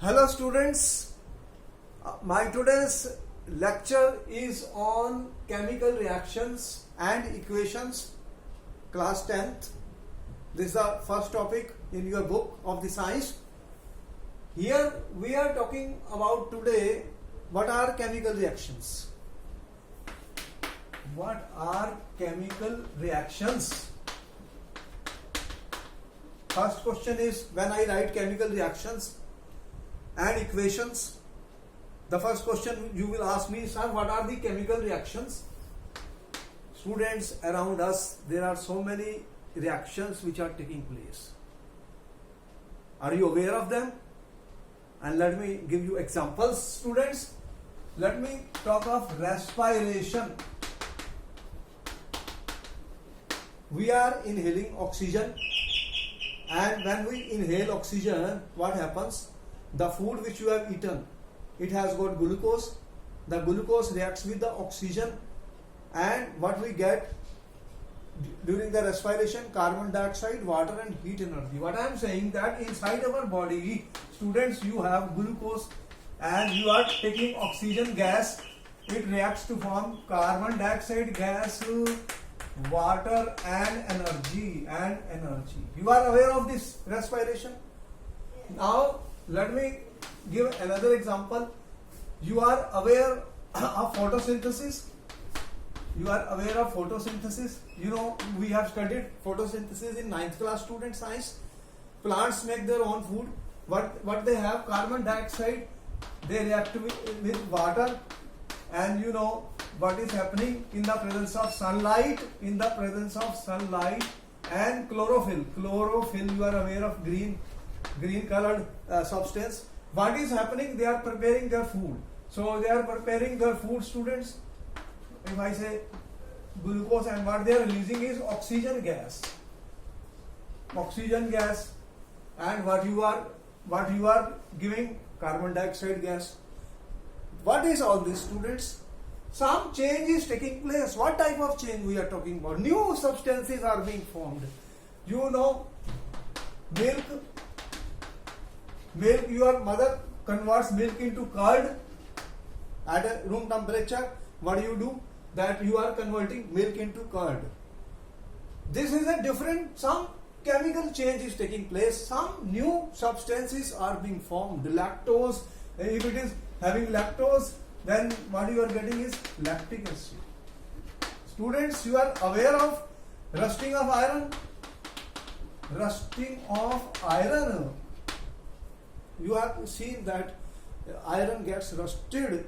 Hello students, my today's lecture is on chemical reactions and equations, class 10th. This is the first topic in your book of the science. Here we are talking about today what are chemical reactions. What are chemical reactions? First question is, when I write chemical reactions and equations, the first question you will ask me, sir, what are the chemical reactions? Students, around us there are so many reactions which are taking place. Are you aware of them? And let me give you examples, students. Let me talk of respiration. We are inhaling oxygen, and when we inhale oxygen, what happens? The food which you have eaten, it has got glucose. The glucose reacts with the oxygen, and what we get during the respiration, carbon dioxide, water and heat energy. What I am saying that inside our body, students, you have glucose and you are taking oxygen gas. It reacts to form carbon dioxide gas, water and energy. You are aware of this respiration? Now let me give another example. You are aware of photosynthesis? You are aware of photosynthesis? You know, we have studied photosynthesis in 9th class student science. Plants make their own food. What they have? Carbon dioxide. They react with water. And you know what is happening in the presence of sunlight? In the presence of sunlight and chlorophyll. Chlorophyll, you are aware of green colored substance. What is happening? They are preparing their food. So they are preparing their food, students. If I say glucose, and what they are releasing is oxygen gas. Oxygen gas, and what you are giving? Carbon dioxide gas. What is all this, students? Some change is taking place. What type of change we are talking about? New substances are being formed. You know, milk, your mother converts milk into curd at a room temperature. What do? That you are converting milk into curd. This is a different, some chemical change is taking place. Some new substances are being formed. Lactose, if it is having lactose, then what you are getting is lactic acid. Students, you are aware of rusting of iron? Rusting of iron. You have seen that iron gets rusted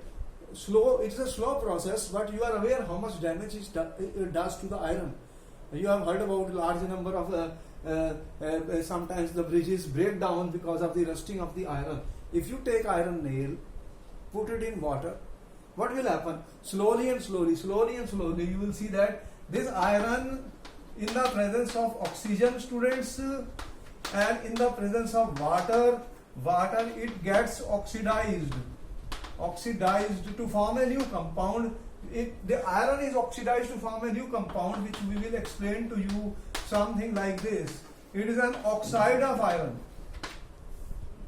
slow. It's a slow process, but you are aware how much damage it does to the iron. You have heard about large number of sometimes the bridges break down because of the rusting of the iron. If you take iron nail, put it in water, what will happen? Slowly and slowly, you will see that this iron, in the presence of oxygen, students, and in the presence of water, it gets oxidized to form a new compound. The iron is oxidized to form a new compound, which we will explain to you something like this. It is an oxide of iron.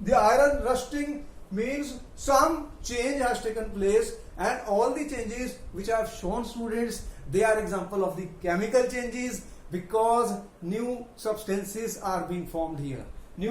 The iron rusting means some change has taken place, and all the changes which I have shown, students, they are example of the chemical changes, because new substances are being formed here. So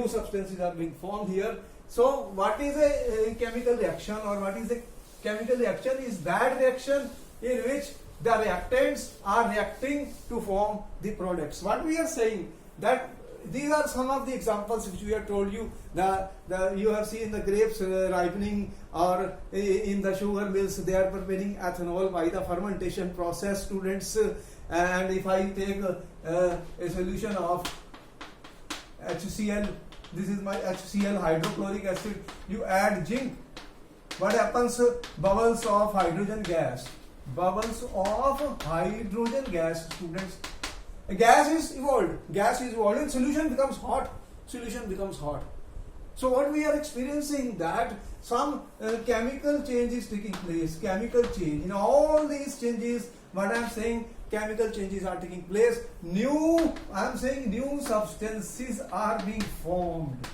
what is a chemical reaction, or what is a chemical reaction? Is that reaction in which the reactants are reacting to form the products. What we are saying, that these are some of the examples which we have told you. You have seen the grapes ripening, or in the sugar mills they are preparing ethanol by the fermentation process, students. And if I take a solution of HCl, this is my HCl, hydrochloric acid, you add zinc, what happens? Bubbles of hydrogen gas, students. Gas is evolved, and solution becomes hot. So what we are experiencing, that some chemical change is taking place. In all these changes, what I am saying, chemical changes are taking place. New substances are being formed.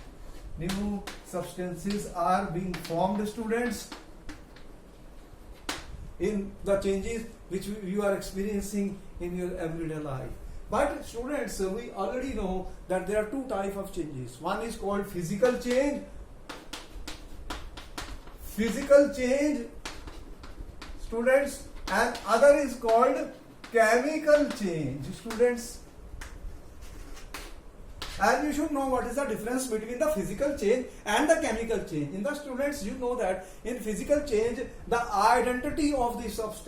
New substances are being formed, students, in the changes which you are experiencing in your everyday life. But students, we already know that there are two types of changes. One is called physical change. Physical change, students, and other is called chemical change, students. And you should know what is the difference between the physical change and the chemical change. In the students, you know that in physical change, the identity of the substance,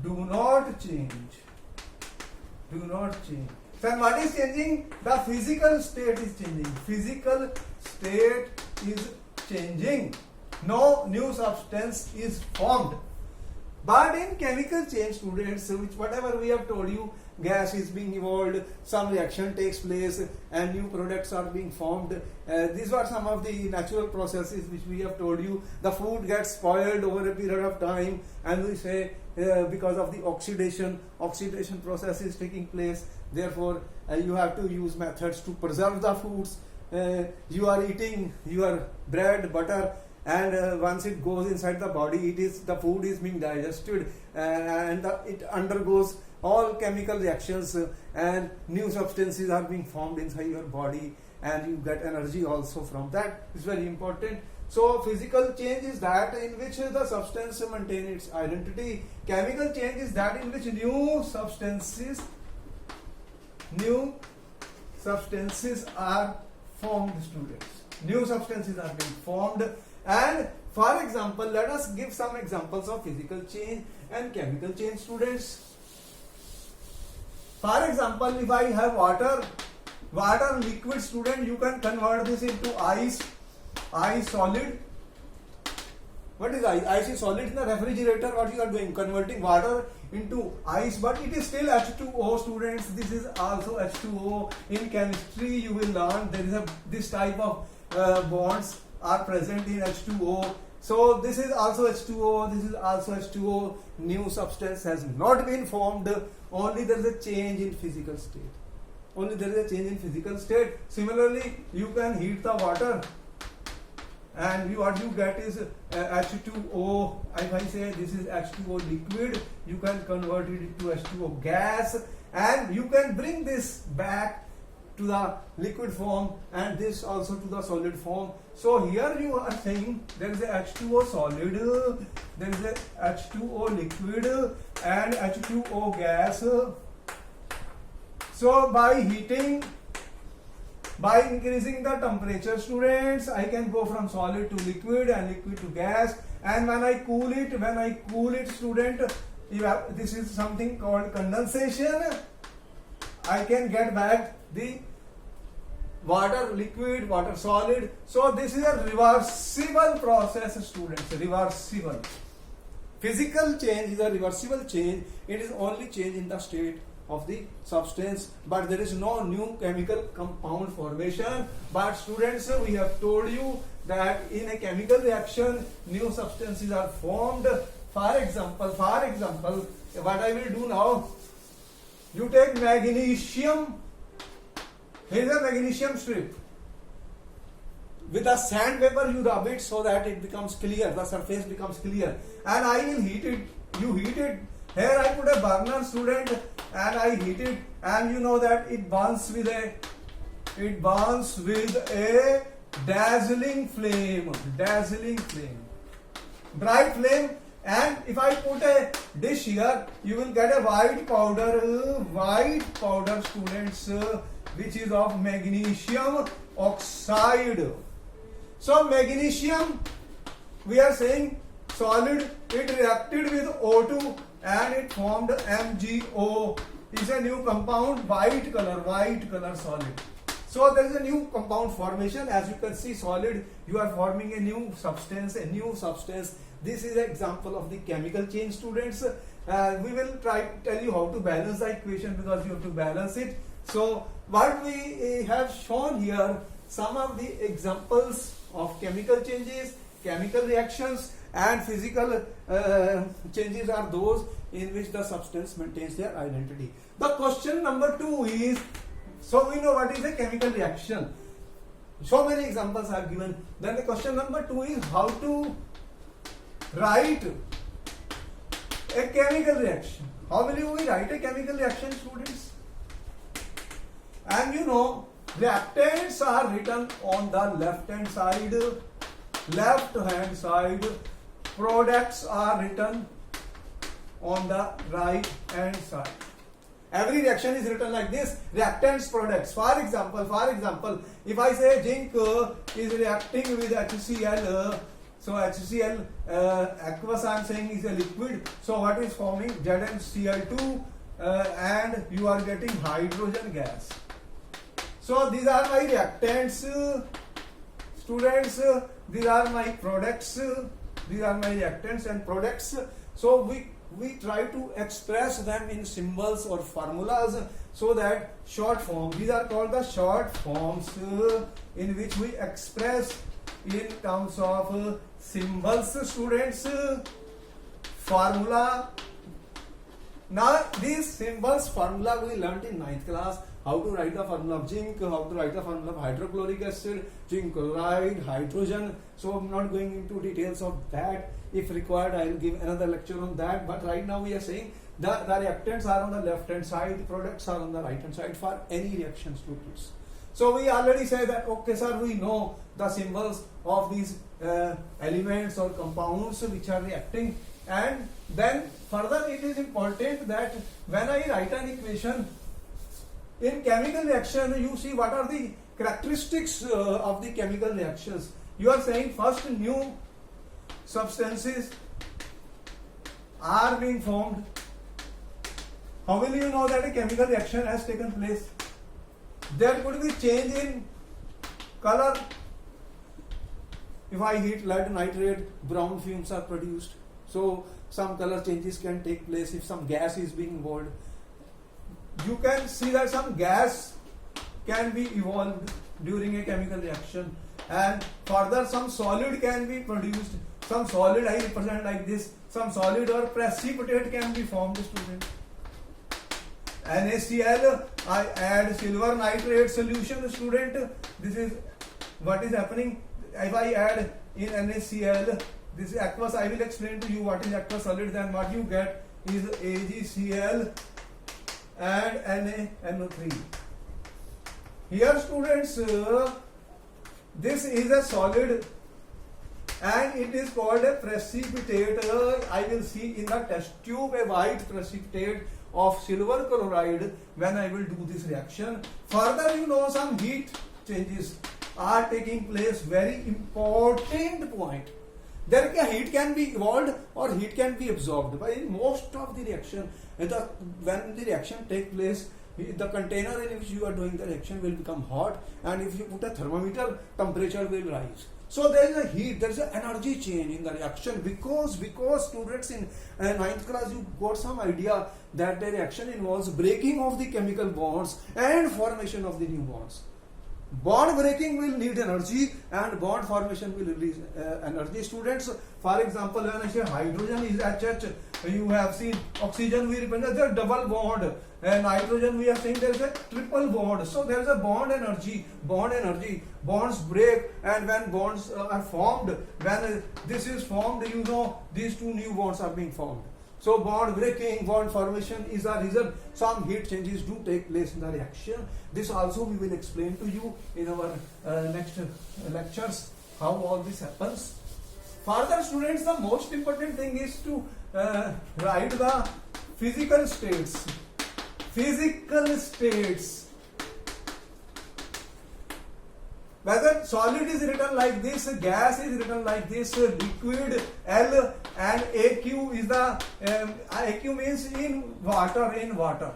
do not change. Do not change. Then what is changing? The physical state is changing. Physical state is changing. No new substance is formed. But in chemical change, students, which whatever we have told you, gas is being evolved, some reaction takes place, and new products are being formed. These are some of the natural processes which we have told you. The food gets spoiled over a period of time, and we say because of the oxidation process is taking place. Therefore, you have to use methods to preserve the foods. You are eating your bread, butter, and once it goes inside the body, the food is being digested, and it undergoes all chemical reactions, and new substances are being formed inside your body, and you get energy also from that. It's very important. So physical change is that in which the substance maintains its identity. Chemical change is that in which new substances are formed, students. New substances are being formed. And for example, let us give some examples of physical change and chemical change, students. For example, if I have water liquid, student, you can convert this into ice solid. What is ice? Ice is solid in the refrigerator. What you are doing? Converting water into ice, but it is still H2O, students. This is also H2O. In chemistry, you will learn there is this type of bonds are present in H2O. So this is also H2O, this is also H2O. New substance has not been formed. Only there is a change in physical state. Similarly, you can heat the water, and what you get is H2O. If I say this is H2O liquid, you can convert it into H2O gas, and you can bring this back to the liquid form, and this also to the solid form. So here you are saying there is a H2O solid, there is a H2O liquid, and H2O gas. So by increasing the temperature, students, I can go from solid to liquid and liquid to gas. And when I cool it, student, this is something called condensation. I can get back the water liquid, water solid. So this is a reversible process, students. Reversible. Physical change is a reversible change. It is only change in the state of the substance, but there is no new chemical compound formation. But students, we have told you that in a chemical reaction, new substances are formed. For example, what I will do now, you take magnesium. Here is a magnesium strip. With a sandpaper, you rub it so that it becomes clear, the surface becomes clear. And I will heat it. You heat it. Here I put a burner, student, and I heat it. And you know that it burns with a dazzling flame. Bright flame. And if I put a dish here, you will get a white powder, students, which is of magnesium oxide. So magnesium, we are saying solid, it reacted with O2 and it formed MgO. It's a new compound, white color solid. So there is a new compound formation. As you can see, solid, you are forming a new substance. This is an example of the chemical change, students. We will try to tell you how to balance the equation, because you have to balance it. So what we have shown here, some of the examples of chemical changes, chemical reactions, and physical changes are those in which the substance maintains their identity. The question number 2 is, so we know what is a chemical reaction. So many examples are given. Then the question number 2 is how to write a chemical reaction. How will you write a chemical reaction, students? And you know, reactants are written on the left hand side. Products are written on the right hand side. Every reaction is written like this: reactants, products. For example, if I say zinc is reacting with HCl, so HCl aqueous I am saying is a liquid. So what is forming? ZnCl2, and you are getting hydrogen gas. So these are my reactants, students. These are my products. These are my reactants and products. So we try to express them in symbols or formulas so that short form. These are called the short forms in which we express in terms of symbols, students. Formula. Now these symbols, formula we learnt in 9th class. How to write the formula of zinc, how to write the formula of hydrochloric acid, zinc chloride, hydrogen. So I'm not going into details of that. If required, I will give another lecture on that. But right now we are saying the reactants are on the left hand side, products are on the right hand side for any reaction, students. So we already say that, okay sir, we know the symbols of these elements or compounds which are reacting. And then further it is important that when I write an equation, in chemical reaction, you see what are the characteristics of the chemical reactions. You are saying first new substances are being formed. How will you know that a chemical reaction has taken place? There could be change in color. If I heat lead nitrate, brown fumes are produced. So some color changes can take place if some gas is being involved. You can see that some gas can be evolved during a chemical reaction, and further some solid can be produced. Some solid I represent like this. Some solid or precipitate can be formed, student. NaCl, I add silver nitrate solution, student. This is what is happening. If I add in NaCl, this is aqueous. I will explain to you what is aqueous solid. Then what you get is AgCl and NaNO3. Here, students, this is a solid and it is called a precipitate. I will see in the test tube a white precipitate of silver chloride when I will do this reaction. Further, you know, some heat changes are taking place. Very important point. There heat can be evolved or heat can be absorbed. But in most of the reaction, when the reaction takes place, the container in which you are doing the reaction will become hot, and if you put a thermometer, temperature will rise. So there is a heat, there is an energy change in the reaction because students in 9th class you got some idea that the reaction involves breaking of the chemical bonds and formation of the new bonds. Bond breaking will need energy and bond formation will release energy. Students, for example, when I say hydrogen is HH, you have seen oxygen we represent a double bond, and nitrogen we are saying there is a triple bond. So there is a bond energy. Bonds break, and when bonds are formed, when this is formed, you know these two new bonds are being formed. So bond breaking, bond formation is a reason some heat changes do take place in the reaction. This also we will explain to you in our next lectures how all this happens. Further, students, the most important thing is to write the physical states. Whether solid is written like this, gas is written like this, liquid L, and AQ is the AQ means in water.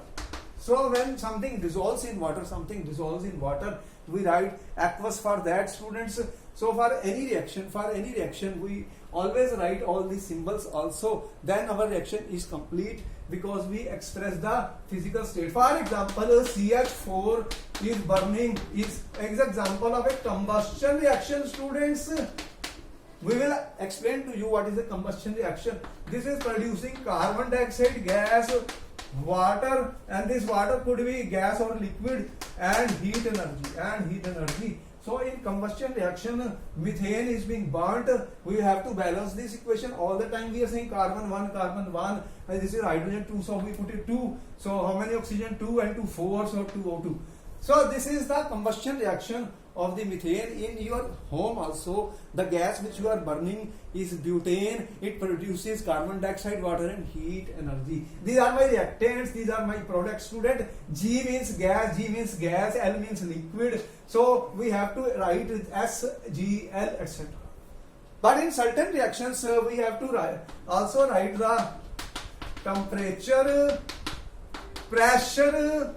So when something dissolves in water, we write aqueous for that, students. So for any reaction, we always write all these symbols also. Then our reaction is complete because we express the physical state. For example, CH4 is burning is example of a combustion reaction, students. we will explain to you what is the combustion reaction. This is producing carbon dioxide gas, water, and this water could be gas or liquid, and heat energy. So in combustion reaction, methane is being burnt. We have to balance this equation all the time. We are saying carbon 1, and this is hydrogen 2, so we put it 2. So how many oxygen? 2 and 2, 4, so 2O2. So this is the combustion reaction of the methane. In your home also, the gas which you are burning is butane. It produces carbon dioxide, water, and heat energy. These are my reactants, these are my products, student. G means gas, G means gas, L means liquid. So we have to write S, G, L, etc. But in certain reactions, we have to also write the temperature, pressure,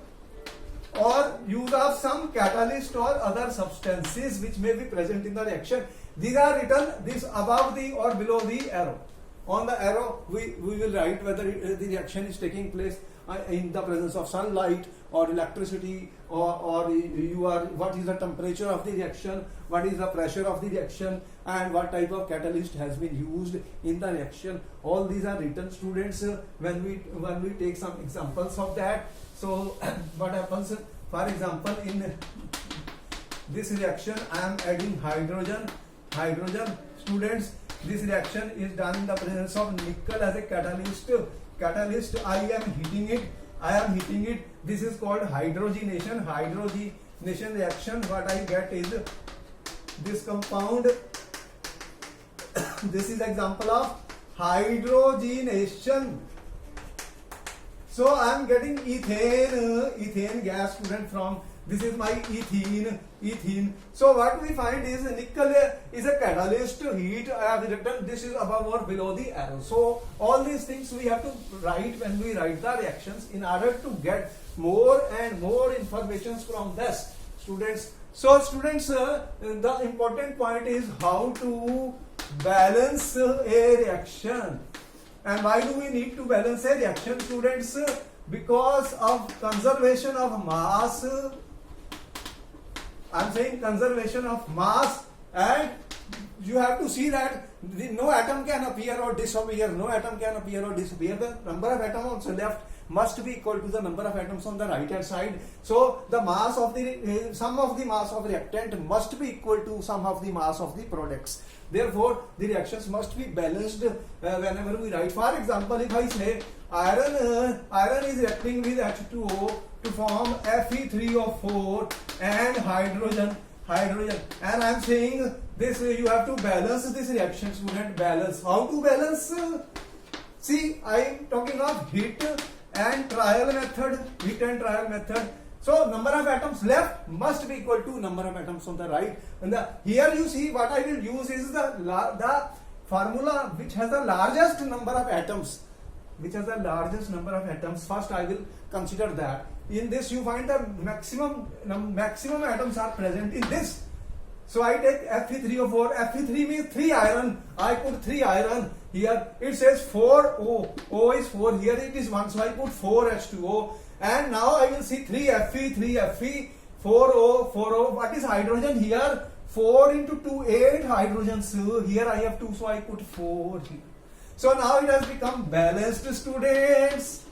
or use of some catalyst or other substances which may be present in the reaction. These are written this above the or below the arrow. On the arrow we will write whether the reaction is taking place in the presence of sunlight or electricity, or you are, what is the temperature of the reaction, what is the pressure of the reaction, and what type of catalyst has been used in the reaction. All these are written, students, when we take some examples of that. So what happens, for example, in this reaction I am adding hydrogen. Students, this reaction is done in the presence of nickel as a catalyst. I am heating it. This is called hydrogenation reaction. What I get is this compound. This is example of hydrogenation. So I am getting ethane gas, student, from this is my ethene. So what we find is nickel is a catalyst. Heat I have written. This is above or below the arrow. So all these things we have to write when we write the reactions in order to get more and more information from this, students. So students, the important point is how to balance a reaction. And why do we need to balance a reaction, students? Because of conservation of mass. I am saying conservation of mass, and you have to see that no atom can appear or disappear. The number of atoms on the left must be equal to the number of atoms on the right hand side. So the mass of the sum of the mass of reactant must be equal to sum of the mass of the products. Therefore, the reactions must be balanced whenever we write. For example, if I say iron is reacting with H2O to form Fe3O4 and hydrogen, and I am saying this, you have to balance this reaction, student. Balance. How to balance? See, I am talking of heat and trial method. So number of atoms left must be equal to number of atoms on the right. And here you see what I will use is the formula which has the largest number of atoms. First I will consider that. In this you find the maximum atoms are present in this. So I take Fe3O4. Fe3 means 3 iron. I put 3 iron. Here it says 4O. O is 4. Here it is 1. So I put 4H2O. And now I will see 3Fe, 3Fe, 4O. What is hydrogen here? 4 into 2, 8 hydrogens. Here I have 2, so I put 4 here. So now it has become balanced, students.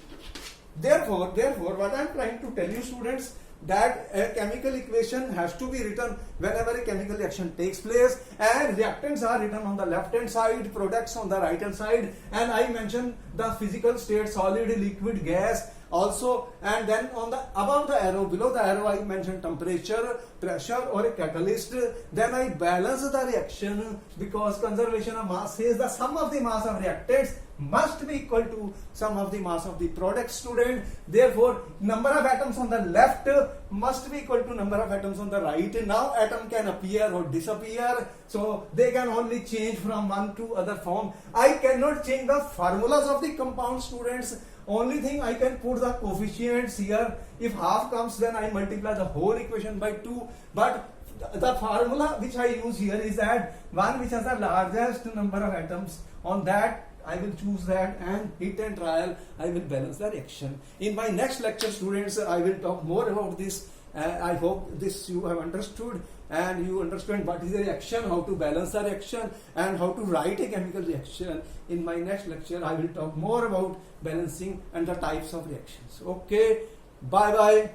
Therefore, what I am trying to tell you, students, that a chemical equation has to be written whenever a chemical reaction takes place, and reactants are written on the left hand side, products on the right hand side, and I mentioned the physical state, solid, liquid, gas also, and then on the above the arrow, below the arrow I mentioned temperature, pressure, or a catalyst. Then I balance the reaction because conservation of mass says the sum of the mass of reactants must be equal to sum of the mass of the product, student. Therefore, number of atoms on the left must be equal to number of atoms on the right. Now atom can appear or disappear, so they can only change from one to other form. I cannot change the formulas of the compound, students. Only thing I can put the coefficients here. If half comes, then I multiply the whole equation by 2. But the formula which I use here is that one which has the largest number of atoms, on that I will choose that, and heat and trial I will balance the reaction. In my next lecture, students, I will talk more about this, I hope this you have understood, and you understand what is a reaction, how to balance a reaction, and how to write a chemical reaction. In my next lecture I will talk more about balancing and the types of reactions. Okay, bye bye.